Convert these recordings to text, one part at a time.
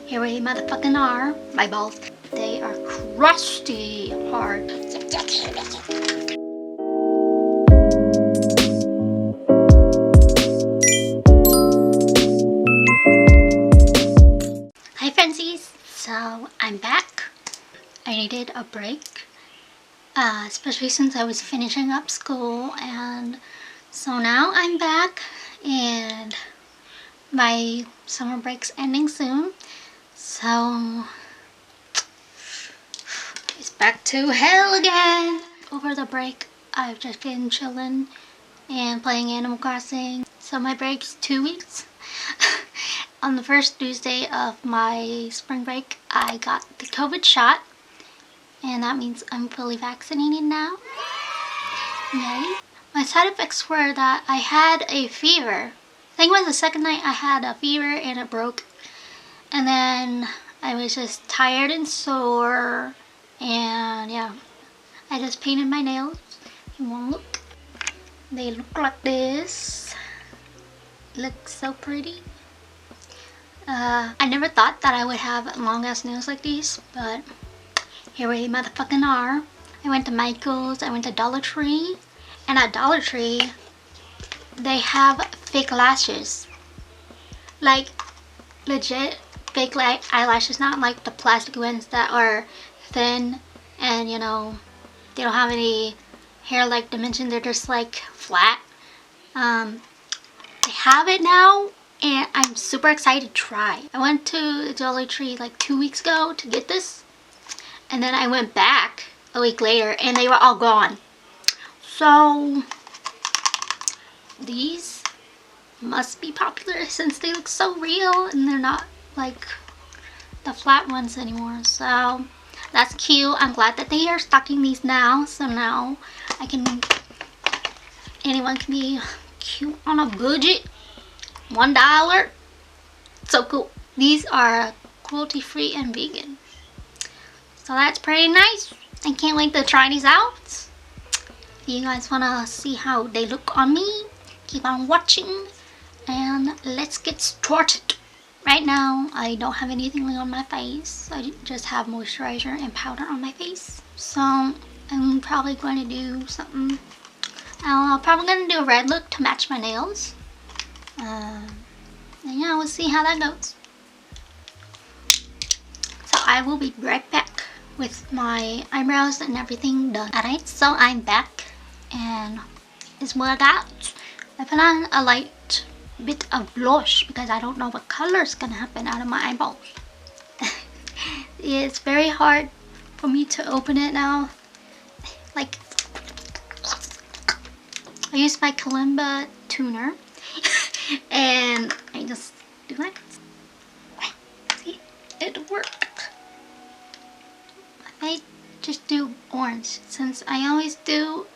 Here we motherfucking are. My balls. They are crusty hard. Hi friendsies. So I'm back. I needed a break. Especially since I was finishing up school, and so now I'm back and my summer break's ending soon, so it's back to hell again. Over the break I've just been chilling and playing Animal Crossing, so my break's 2 weeks. On the first Tuesday of my spring break I got the COVID shot, and that means I'm fully vaccinated now. Yay. My side effects were that I had a fever. I think it was the second night I had a fever and it broke. And then I was just tired and sore. And yeah, I just painted my nails. You want to look? They look like this. Look so pretty. I never thought that I would have long ass nails like these, but here we motherfucking are. I went to Michael's, I went to Dollar Tree, and at Dollar Tree they have fake lashes. Like legit fake eyelashes, not like the plastic ones that are thin and you know they don't have any hair like dimension, they're just like flat. They have it now and I'm super excited to try. I went to the Dollar Tree like 2 weeks ago to get this, and then I went back a week later and they were all gone. So these must be popular since they look so real and they're not like the flat ones anymore. So that's cute. I'm glad that they are stocking these now, so now anyone can be cute on a budget. $1. So cool. These are cruelty free and vegan, so that's pretty nice. I can't wait to try these out. If you guys want to see how they look on me, keep on watching and let's get started. Right now I don't have anything on my face. I just have moisturizer and powder on my face, so I'm probably going to do something. I'm probably going to do a red look to match my nails. And yeah, we'll see how that goes. So I will be right back with my eyebrows and everything done. Alright, so I'm back and it's what I got. I put on a light bit of blush because I don't know what color is gonna happen out of my eyeballs. It's very hard for me to open it now. Like, I use my Kalimba tuner and I just do that. See, it worked. I just do orange since I always do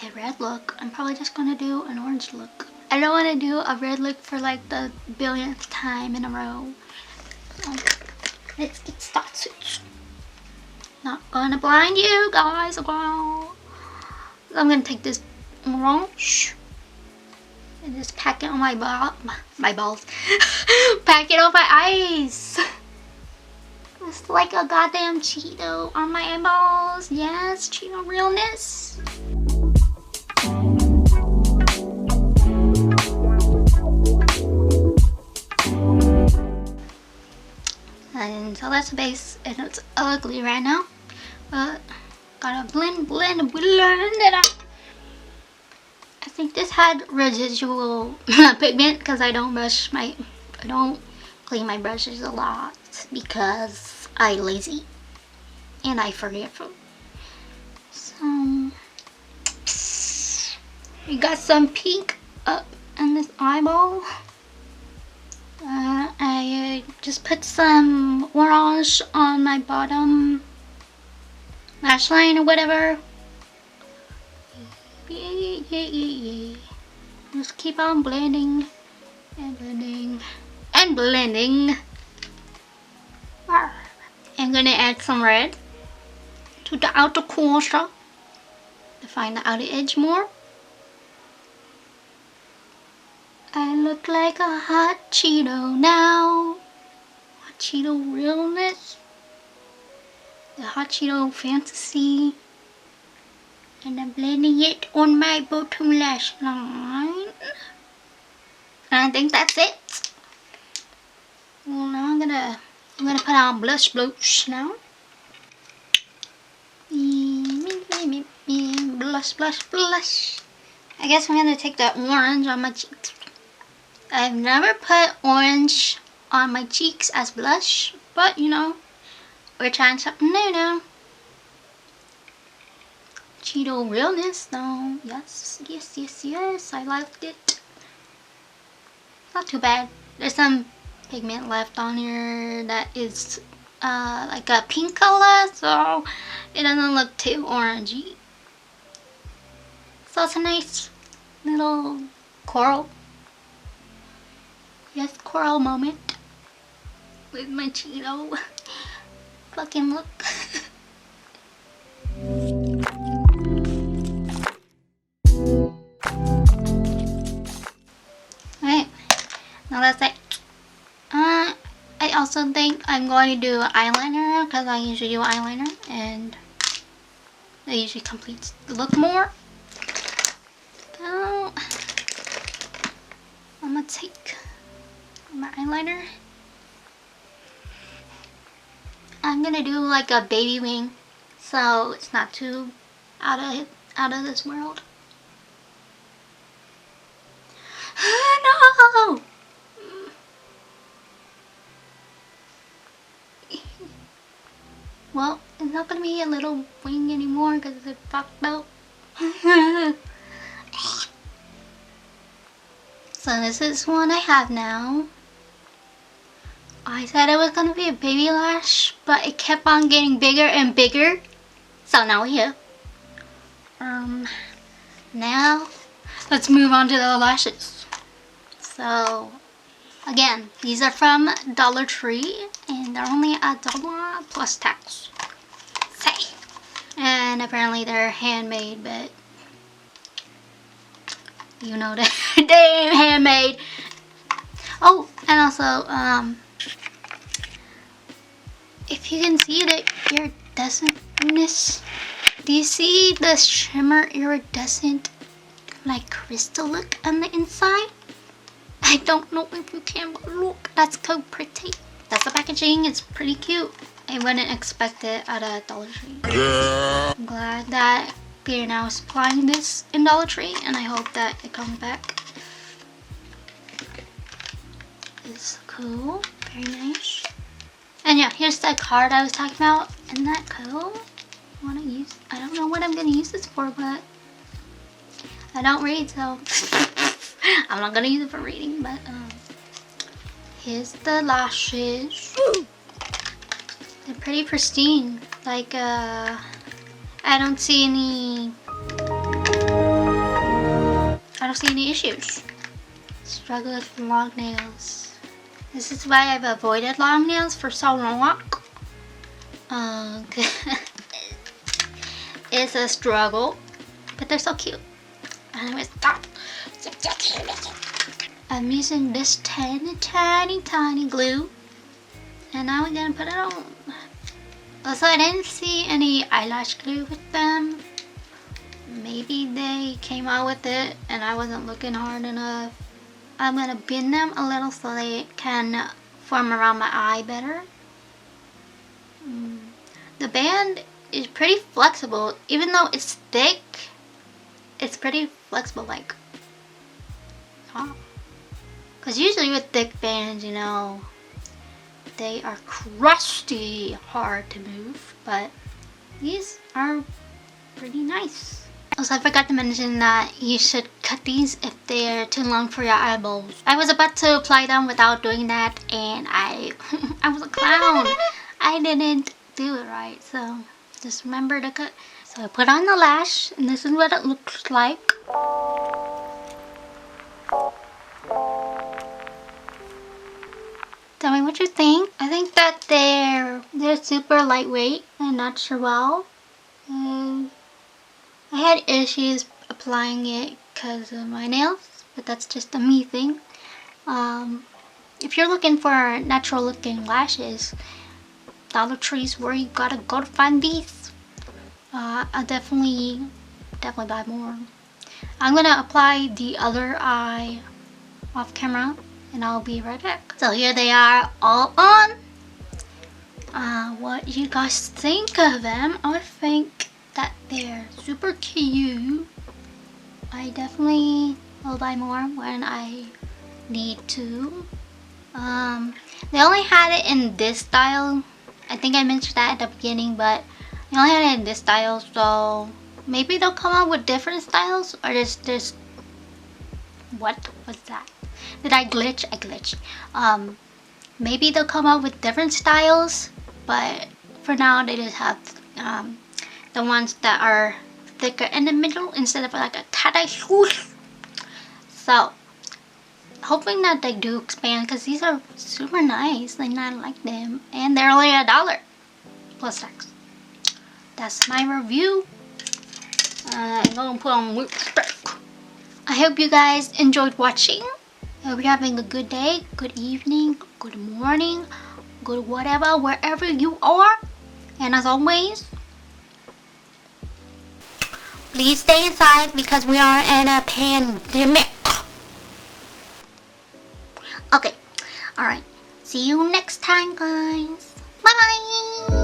a red look. I'm probably just gonna do an orange look. I don't want to do a red look for like the billionth time in a row. So let's get started. Not gonna blind you guys. I'm gonna take this orange and just pack it on my balls. Pack it on my eyes. It's like a goddamn Cheeto on my eyeballs. Yes, Cheeto realness. And so that's the base, and it's ugly right now, but gotta blend it out. I think this had residual pigment because I don't clean my brushes a lot because I lazy and I forget. So we got some pink up in this eyeball. I just put some orange on my bottom lash line or whatever. Yeah. Just keep on blending and blending and blending. I'm gonna add some red to the outer corner to find the outer edge more. I look like a hot Cheeto now. Hot Cheeto realness. The hot Cheeto fantasy. And I'm blending it on my bottom lash line. And I think that's it. Well, now I'm gonna put on blush now. Blush, blush, blush. I guess I'm gonna take that orange on my cheeks. I've never put orange on my cheeks as blush, but you know, we're trying something new now. Cheeto realness though. Yes, yes, yes, yes. I liked it. Not too bad. There's some pigment left on here that is like a pink color, so it doesn't look too orangey. So it's a nice little coral. Yes, coral moment with my Cheeto fucking look. Alright, now that's it. I also think I'm going to do eyeliner because I usually do eyeliner and it usually completes the look more. So I'm gonna take my eyeliner. I'm gonna do like a baby wing, so it's not too out of this world. No! Well, it's not gonna be a little wing anymore because it's a fucked up. So this is one I have now. I said it was gonna be a baby lash, but it kept on getting bigger and bigger. So now we're here. Now let's move on to the lashes. So again, these are from Dollar Tree and they're only $1 plus tax. Say. And apparently they're handmade, but you know that they ain't handmade. Oh, and also, if you can see the iridescentness, do you see the shimmer iridescent like crystal look on the inside? I don't know if you can, but look, that's so pretty. That's the packaging, it's pretty cute. I wouldn't expect it at a Dollar Tree. I'm glad that they're now supplying this in Dollar Tree, and I hope that it comes back. It's cool, very nice. And yeah, here's the card I was talking about. Isn't that cool? I don't know what I'm gonna use this for, but I don't read, so I'm not gonna use it for reading. But here's the lashes. They're pretty pristine. Like I don't see any issues. Struggle with long nails. This is why I've avoided long nails for so long. It's a struggle, but they're so cute. Anyway, stop. I'm using this tiny glue, and now we're gonna put it on. Also, I didn't see any eyelash glue with them. Maybe they came out with it and I wasn't looking hard enough. I'm gonna bend them a little so they can form around my eye better. The band is pretty flexible. Even though it's thick, it's pretty flexible, like, because usually with thick bands, you know, they are crusty, hard to move, but these are pretty nice. Also, I forgot to mention that you should cut these if they're too long for your eyeballs. I was about to apply them without doing that, and I was a clown. I didn't do it right, so just remember to cut. So I put on the lash, and this is what it looks like. Tell me what you think. I think that they're super lightweight and natural. I had issues applying it because of my nails, but that's just a me thing. If you're looking for natural looking lashes, Dollar Tree's where you gotta go to find these. I'll definitely buy more. I'm gonna apply the other eye off camera and I'll be right back. So here they are all on. What you guys think of them? I think that they're super cute. I definitely will buy more when I need to. They only had it in this style. I think I mentioned that at the beginning, but they only had it in this style, so maybe they'll come out with different styles, or there's what was that? Did I glitch? I glitched. Maybe they'll come out with different styles, but for now they just have the ones that are thicker in the middle instead of like a tie-dye swoosh. So hoping that they do expand, because these are super nice and I like them, and they're only $1 plus tax. That's my review. I'm gonna put on lipstick. I hope you guys enjoyed watching. I hope you're having a good day, good evening, good morning, good whatever, wherever you are. And as always, please stay inside because we are in a pandemic. Okay, alright. See you next time, guys. Bye-bye.